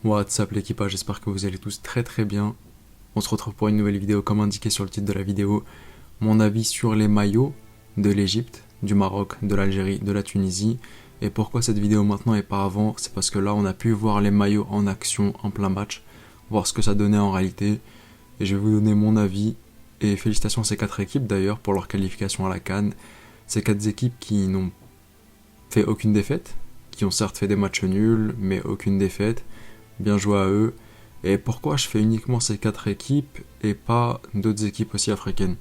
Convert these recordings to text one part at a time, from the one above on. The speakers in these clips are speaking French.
What's up l'équipage, j'espère que vous allez tous très très bien. On se retrouve pour une nouvelle vidéo comme indiqué sur le titre de la vidéo. Mon avis sur les maillots de l'Égypte, du Maroc, de l'Algérie, de la Tunisie. Et pourquoi cette vidéo maintenant et pas avant? C'est parce que là on a pu voir les maillots en action en plein match, voir ce que ça donnait en réalité. Et je vais vous donner mon avis. Et félicitations à ces 4 équipes d'ailleurs pour leur qualification à la CAN. Ces 4 équipes qui n'ont fait aucune défaite, qui ont certes fait des matchs nuls, mais aucune défaite. Bien joué à eux. Et pourquoi je fais uniquement ces 4 équipes et pas d'autres équipes aussi africaines?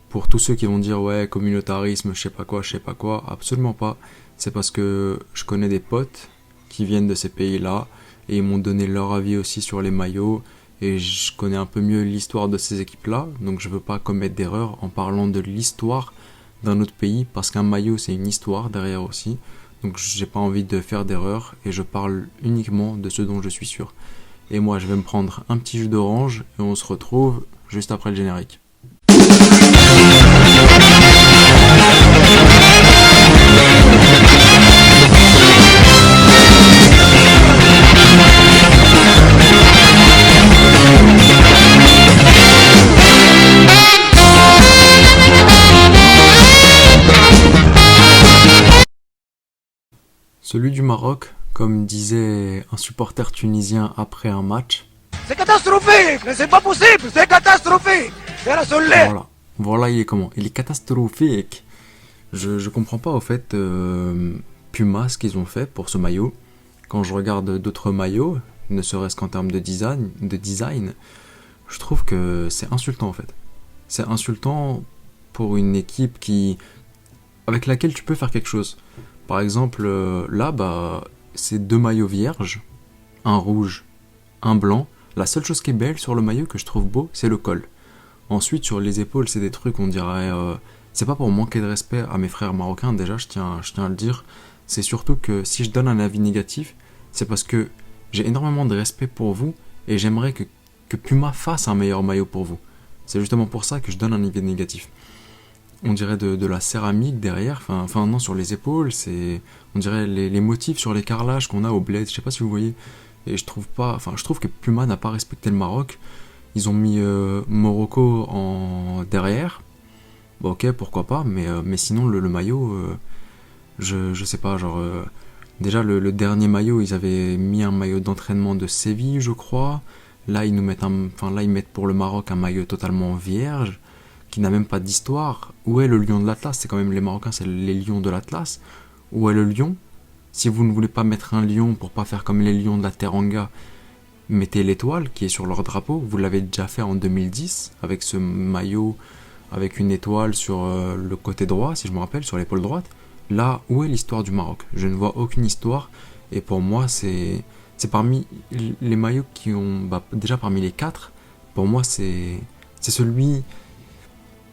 Pour tous ceux qui vont dire ouais, communautarisme, je sais pas quoi, absolument pas. C'est parce que je connais des potes qui viennent de ces pays-là et ils m'ont donné leur avis aussi sur les maillots et je connais un peu mieux l'histoire de ces équipes-là, donc je veux pas commettre d'erreur en parlant de l'histoire d'un autre pays parce qu'un maillot c'est une histoire derrière aussi. Donc j'ai pas envie de faire d'erreur et je parle uniquement de ce dont je suis sûr. Et moi je vais me prendre un petit jus d'orange et on se retrouve juste après le générique. Celui du Maroc, comme disait un supporter tunisien après un match. C'est catastrophique, mais c'est pas possible, c'est catastrophique. Voilà, il est comment? Il est catastrophique. Je comprends pas au fait Puma ce qu'ils ont fait pour ce maillot. Quand je regarde d'autres maillots, ne serait-ce qu'en termes de design, je trouve que c'est insultant en fait. C'est insultant pour une équipe avec laquelle tu peux faire quelque chose. Par exemple, là, c'est 2 maillots vierges, un rouge, un blanc. La seule chose qui est belle sur le maillot que je trouve beau, c'est le col. Ensuite, sur les épaules, c'est des trucs, on dirait... c'est pas pour manquer de respect à mes frères marocains, déjà, je tiens à le dire. C'est surtout que si je donne un avis négatif, c'est parce que j'ai énormément de respect pour vous et j'aimerais que Puma fasse un meilleur maillot pour vous. C'est justement pour ça que je donne un avis négatif. On dirait de la céramique derrière, enfin non, sur les épaules, on dirait les motifs sur les carrelages qu'on a au bled, je sais pas si vous voyez. Et je trouve que Puma n'a pas respecté le Maroc. Ils ont mis Morocco en derrière. Bon, ok, pourquoi pas, mais sinon le maillot, je sais pas, déjà le dernier maillot, ils avaient mis un maillot d'entraînement de Séville, je crois. Là ils mettent pour le Maroc un maillot totalement vierge, qui n'a même pas d'histoire. Où est le lion de l'Atlas? C'est quand même les Marocains, c'est les lions de l'Atlas. Où est le lion? Si vous ne voulez pas mettre un lion pour pas faire comme les lions de la Teranga, mettez l'étoile qui est sur leur drapeau. Vous l'avez déjà fait en 2010 avec ce maillot avec une étoile sur le côté droit, si je me rappelle, sur l'épaule droite. Là, où est l'histoire du Maroc? Je ne vois aucune histoire et pour moi c'est parmi les maillots qui ont déjà parmi les 4, pour moi c'est celui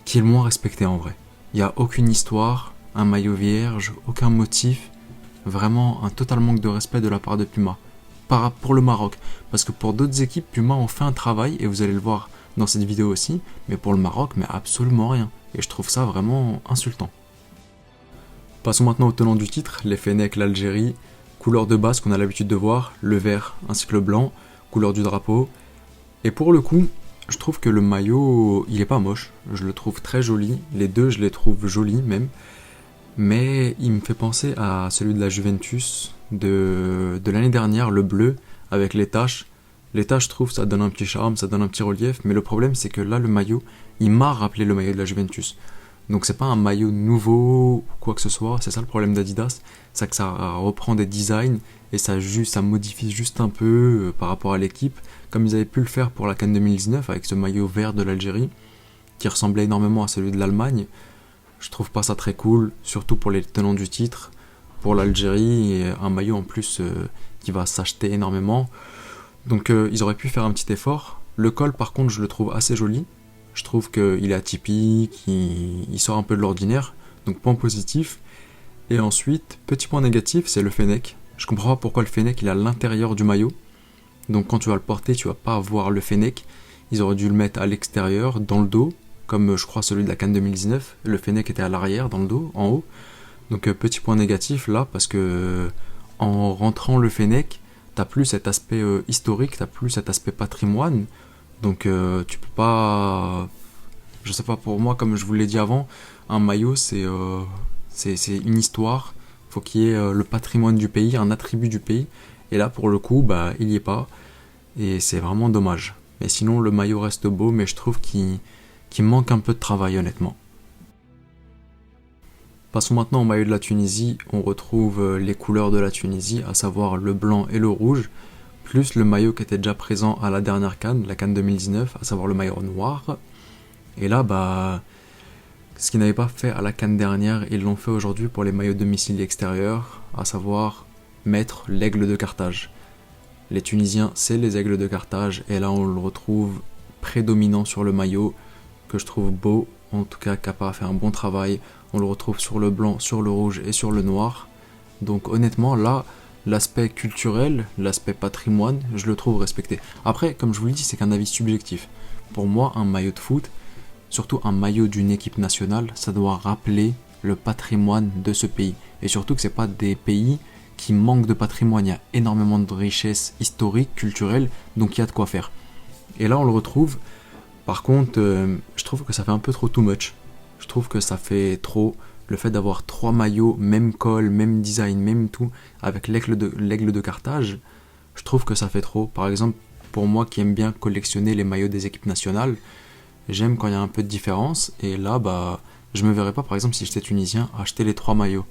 qui est le moins respecté en vrai. Il n'y a aucune histoire, un maillot vierge, aucun motif, vraiment un total manque de respect de la part de Puma. Pour le Maroc, parce que pour d'autres équipes, Puma ont fait un travail, et vous allez le voir dans cette vidéo aussi, mais pour le Maroc, mais absolument rien. Et je trouve ça vraiment insultant. Passons maintenant au tenant du titre, les Fennecs, l'Algérie. Couleur de base qu'on a l'habitude de voir, le vert ainsi que le blanc, couleur du drapeau. Et pour le coup, je trouve que le maillot, il est pas moche, je le trouve très joli, les deux je les trouve jolis même, mais il me fait penser à celui de la Juventus de l'année dernière, le bleu, avec les taches. Les taches, je trouve, ça donne un petit charme, ça donne un petit relief, mais le problème c'est que là, le maillot, il m'a rappelé le maillot de la Juventus. Donc c'est pas un maillot nouveau ou quoi que ce soit, c'est ça le problème d'Adidas, c'est que ça reprend des designs et ça modifie juste un peu par rapport à l'équipe, comme ils avaient pu le faire pour la CAN 2019 avec ce maillot vert de l'Algérie, qui ressemblait énormément à celui de l'Allemagne. Je trouve pas ça très cool, surtout pour les tenants du titre, pour l'Algérie, et un maillot en plus qui va s'acheter énormément. Donc ils auraient pu faire un petit effort. Le col par contre je le trouve assez joli, je trouve qu'il est atypique, il sort un peu de l'ordinaire, donc point positif. Et ensuite, petit point négatif, c'est le Fennec. Je comprends pas pourquoi le Fennec il est à l'intérieur du maillot. Donc quand tu vas le porter, tu vas pas voir le Fennec. Ils auraient dû le mettre à l'extérieur, dans le dos, comme je crois celui de la CAN 2019. Le Fennec était à l'arrière, dans le dos, en haut. Donc petit point négatif là, parce que en rentrant le Fennec, t'as plus cet aspect historique, t'as plus cet aspect patrimoine. Donc tu peux pas... Je sais pas, pour moi, comme je vous l'ai dit avant, un maillot c'est une histoire. Faut qu'il y ait le patrimoine du pays, un attribut du pays. Et là, pour le coup, bah, il y est pas. Et c'est vraiment dommage. Mais sinon, le maillot reste beau, mais je trouve qu'il manque un peu de travail, honnêtement. Passons maintenant au maillot de la Tunisie. On retrouve les couleurs de la Tunisie, à savoir le blanc et le rouge, plus le maillot qui était déjà présent à la dernière CAN, la CAN 2019, à savoir le maillot noir. Et là, bah, ce qu'ils n'avaient pas fait à la CAN dernière, ils l'ont fait aujourd'hui pour les maillots de domicile extérieur, à savoir mettre l'aigle de Carthage. Les Tunisiens, c'est les aigles de Carthage, et là on le retrouve prédominant sur le maillot, que je trouve beau, en tout cas Kappa a fait un bon travail. On le retrouve sur le blanc, sur le rouge et sur le noir. Donc honnêtement, là, l'aspect culturel, l'aspect patrimoine, je le trouve respecté. Après, comme je vous le dis, c'est qu'un avis subjectif. Pour moi, un maillot de foot, surtout un maillot d'une équipe nationale, ça doit rappeler le patrimoine de ce pays. Et surtout que c'est pas des pays qui manquent de patrimoine, il y a énormément de richesses historiques, culturelles, donc il y a de quoi faire. Et là, on le retrouve. Par contre, je trouve que ça fait un peu trop too much. Je trouve que ça fait trop. Le fait d'avoir 3 maillots, même col, même design, même tout, avec l'aigle de Carthage, je trouve que ça fait trop. Par exemple, pour moi qui aime bien collectionner les maillots des équipes nationales, j'aime quand il y a un peu de différence. Et là, bah, je me verrais pas, par exemple, si j'étais tunisien, acheter les 3 maillots.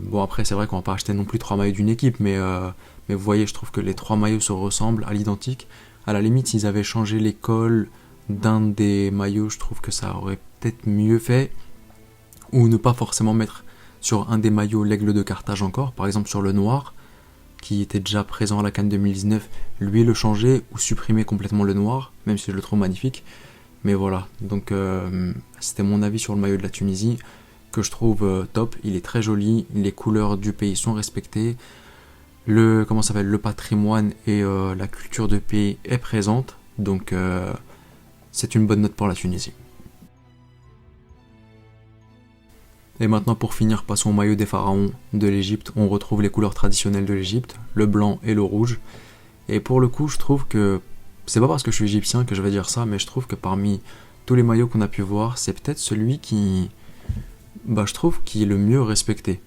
Bon, après, c'est vrai qu'on va pas acheter non plus 3 maillots d'une équipe, mais vous voyez, je trouve que les 3 maillots se ressemblent à l'identique. À la limite, s'ils avaient changé les cols d'un des maillots, je trouve que ça aurait peut-être mieux fait. Ou ne pas forcément mettre sur un des maillots l'aigle de Carthage encore, par exemple sur le noir, qui était déjà présent à la CAN 2019, lui le changer ou supprimer complètement le noir, même si je le trouve magnifique. Mais voilà, donc c'était mon avis sur le maillot de la Tunisie, que je trouve top. Il est très joli, les couleurs du pays sont respectées, le patrimoine et la culture du pays est présente, donc c'est une bonne note pour la Tunisie. Et maintenant, pour finir, passons au maillot des pharaons de l'Égypte. On retrouve les couleurs traditionnelles de l'Égypte, le blanc et le rouge. Et pour le coup, je trouve que, c'est pas parce que je suis égyptien que je vais dire ça, mais je trouve que parmi tous les maillots qu'on a pu voir, c'est peut-être celui qui, je trouve, qui est le mieux respecté.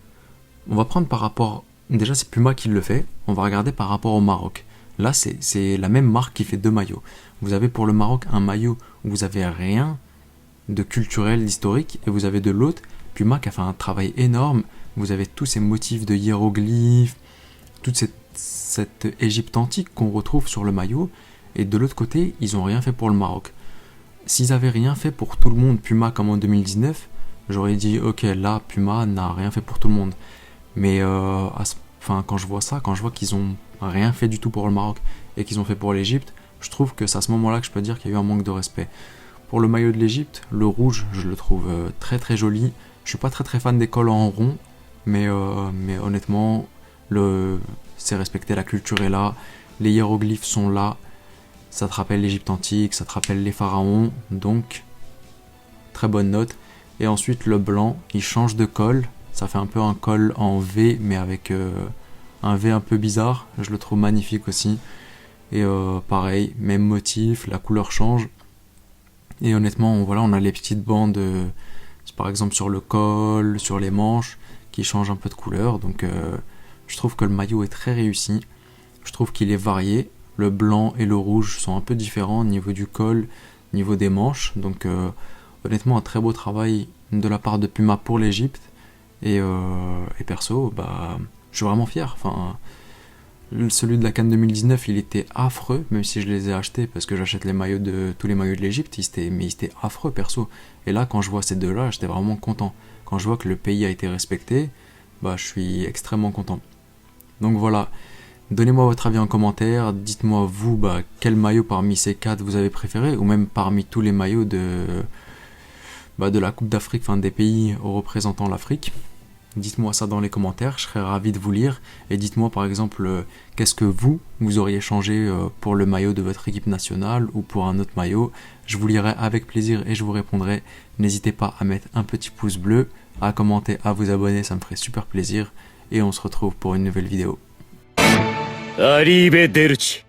On va prendre par rapport, déjà c'est Puma qui le fait, on va regarder par rapport au Maroc. Là, c'est la même marque qui fait 2 maillots. Vous avez pour le Maroc un maillot où vous avez rien de culturel, d'historique, et vous avez de l'autre Puma qui a fait un travail énorme. Vous avez tous ces motifs de hiéroglyphes, toute cette Égypte antique qu'on retrouve sur le maillot, et de l'autre côté, ils n'ont rien fait pour le Maroc. S'ils avaient rien fait pour tout le monde, Puma comme en 2019, j'aurais dit ok, là Puma n'a rien fait pour tout le monde. Mais quand je vois ça, quand je vois qu'ils ont rien fait du tout pour le Maroc et qu'ils ont fait pour l'Égypte, je trouve que c'est à ce moment-là que je peux dire qu'il y a eu un manque de respect. Pour le maillot de l'Égypte, le rouge, je le trouve très très joli. Je suis pas très très fan des cols en rond, mais honnêtement, c'est respecté, la culture est là, les hiéroglyphes sont là, ça te rappelle l'Égypte antique, ça te rappelle les pharaons, donc très bonne note. Et ensuite le blanc, il change de col, ça fait un peu un col en V, mais avec un V un peu bizarre, je le trouve magnifique aussi. Et pareil, même motif, la couleur change. Et honnêtement, on a les petites bandes, par exemple sur le col, sur les manches, qui changent un peu de couleur. Donc je trouve que le maillot est très réussi. Je trouve qu'il est varié. Le blanc et le rouge sont un peu différents au niveau du col, au niveau des manches. Donc honnêtement, un très beau travail de la part de Puma pour l'Égypte. Et perso, je suis vraiment fier. Celui de la CAN 2019, il était affreux, même si je les ai achetés parce que j'achète tous les maillots de l'Égypte, mais il était affreux perso. Et là, quand je vois ces deux-là, j'étais vraiment content. Quand je vois que le pays a été respecté, je suis extrêmement content. Donc voilà, donnez-moi votre avis en commentaire, dites-moi vous, quel maillot parmi ces 4 vous avez préféré, ou même parmi tous les maillots de la Coupe d'Afrique, des pays représentant l'Afrique. Dites-moi ça dans les commentaires, je serais ravi de vous lire. Et dites-moi par exemple, qu'est-ce que vous auriez changé pour le maillot de votre équipe nationale ou pour un autre maillot. Je vous lirai avec plaisir et je vous répondrai. N'hésitez pas à mettre un petit pouce bleu, à commenter, à vous abonner, ça me ferait super plaisir. Et on se retrouve pour une nouvelle vidéo. アリーベ・デルチ